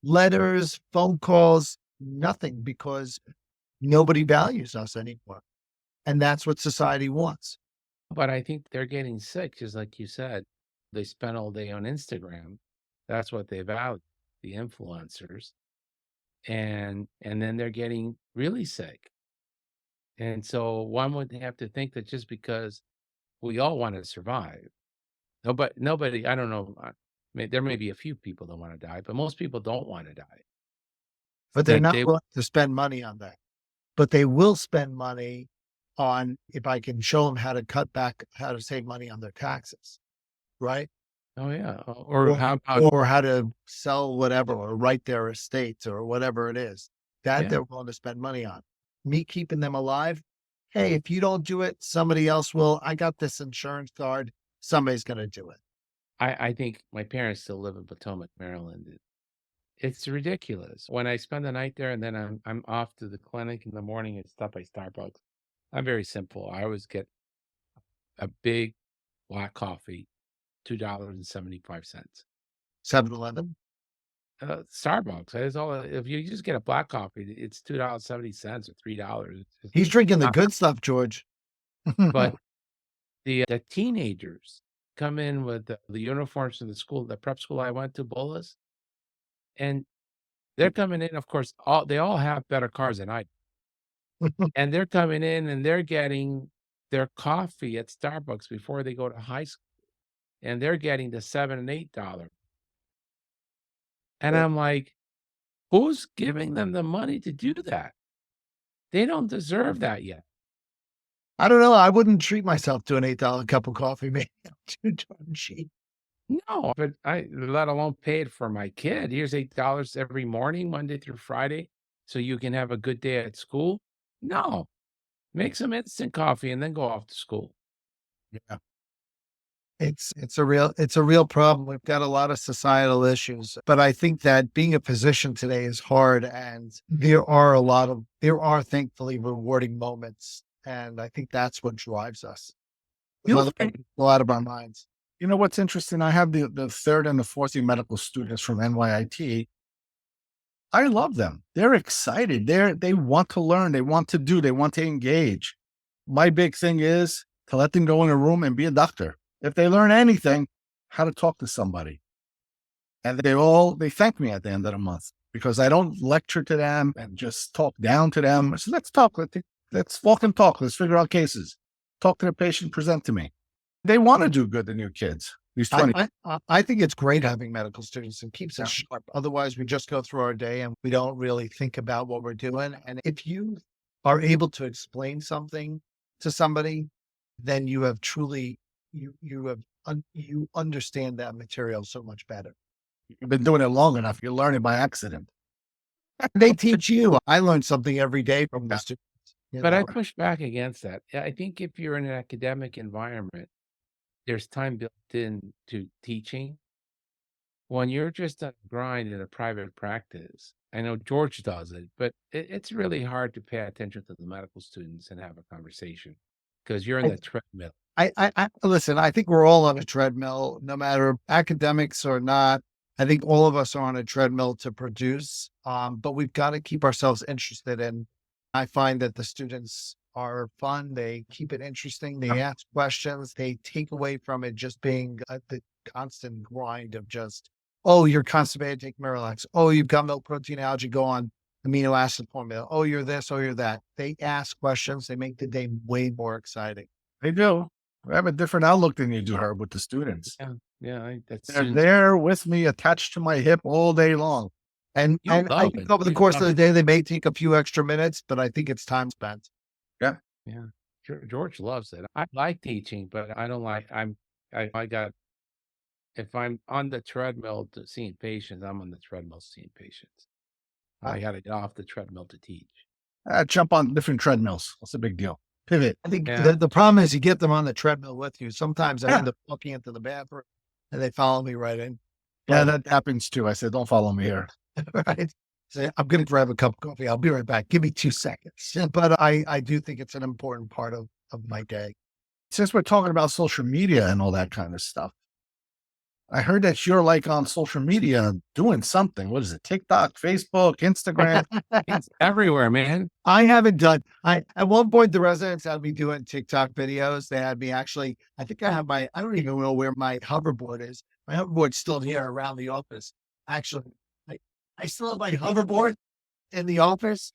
letters, phone calls, nothing, because nobody values us anymore. And that's what society wants. But I think they're getting sick, just like you said. They spend all day on Instagram. That's what they value, the influencers. And then they're getting really sick. And so one would have to think that just because we all want to survive, nobody, I don't know, there may be a few people that want to die, but most people don't want to die. But they're Like not they, willing to spend money on that. But they will spend money on, if I can show them how to cut back, how to save money on their taxes, right? oh yeah, or how about, Or how to sell whatever, or write their estates, or whatever it is that yeah, they're willing to spend money on. Me keeping them alive. Hey, if you don't do it, somebody else will. I got this insurance card. Somebody's going to do it. I think my parents still live in Potomac, Maryland. It's ridiculous. When I spend the night there and then I'm off to the clinic in the morning and stop by Starbucks, I'm very simple. I always get a big black coffee, $2.75. 7-Eleven. Starbucks, that is all. If you just get a black coffee, it's $2.70 or $3. He's drinking the Not, good stuff, George. but the teenagers come in with the uniforms in the school, the prep school I went to, Bullis, and they're coming in. Of course, they all have better cars than I do. And they're coming in and they're getting their coffee at Starbucks before they go to high school, and they're getting the $7 and $8. And I'm like, who's giving them the money to do that? They don't deserve that yet. I don't know. I wouldn't treat myself to an $8 cup of coffee, maybe. Too darn cheap. No, but let alone paid for my kid. Here's $8 every morning, Monday through Friday, so you can have a good day at school. No, make some instant coffee and then go off to school. Yeah. It's a real problem. We've got a lot of societal issues, but I think that being a physician today is hard, and there are thankfully rewarding moments. And I think that's what drives us. You It's know, a lot of our minds. you know what's interesting? I have the third and the fourth year medical students from NYIT. I love them. They're excited. They want to learn. They want to do. They want to engage. My big thing is to let them go in a room and be a doctor. If they learn anything, how to talk to somebody. And they thank me at the end of the month because I don't lecture to them and just talk down to them. So let's talk. Let's walk and talk. Let's figure out cases. Talk to the patient, present to me. They want to do good, the new kids. These 20. I think it's great having medical students and keeps us Yeah. sharp. Otherwise, we just go through our day and we don't really think about what we're doing. And if you are able to explain something to somebody, then you have truly you understand that material so much better. You've been doing it long enough. You learn it by accident. They teach you. I learn something every day from the Yeah. students. But I push back against that. I think if you're in an academic environment, there's time built in to teaching. When you're just on a grind in a private practice, I know George does it, but it's really hard to pay attention to the medical students and have a conversation because you're in I, the treadmill. I listen. I think we're all on a treadmill, no matter academics or not. I think all of us are on a treadmill to produce, but we've got to keep ourselves interested in. I find that the students are fun. They keep it interesting. They ask questions. They take away from it just being the constant grind of just, oh, you're constipated, take Miralax. Oh, you've got milk protein allergy, go on amino acid formula. Oh, you're this, oh, you're that. They ask questions. They make the day way more exciting. They do. I have a different outlook than you do, Herb, with the students. Yeah, yeah, that's They're students. there with me, attached to my hip all day long. And You I love think it. over the You course love of the it. day, they may take a few extra minutes, but I think it's time spent. Yeah. Yeah, George loves it. I like teaching, but I don't like. I got if I'm on the treadmill to seeing patients, I'm on the treadmill seeing patients. I, I got to get off the treadmill to teach. Jump on different treadmills. What's the big deal? Pivot. I think Yeah. the problem is you get them on the treadmill with you. Sometimes I Yeah. end up walking into the bathroom and they follow me right in. Yeah, that happens too. I said, don't follow me here. Right. Say, I'm going to grab a cup of coffee. I'll be right back. Give me 2 seconds. But I do think it's an important part of my day. Since we're talking about social media and all that kind of stuff, I heard that you're like on social media doing something. What is it? TikTok, Facebook, Instagram? It's everywhere, man. I haven't done. I At one point the residents had me doing TikTok videos. They had me actually. I think I have my. I don't even know where my hoverboard is. My hoverboard's still here around the office. Actually, I still have my hoverboard in the office.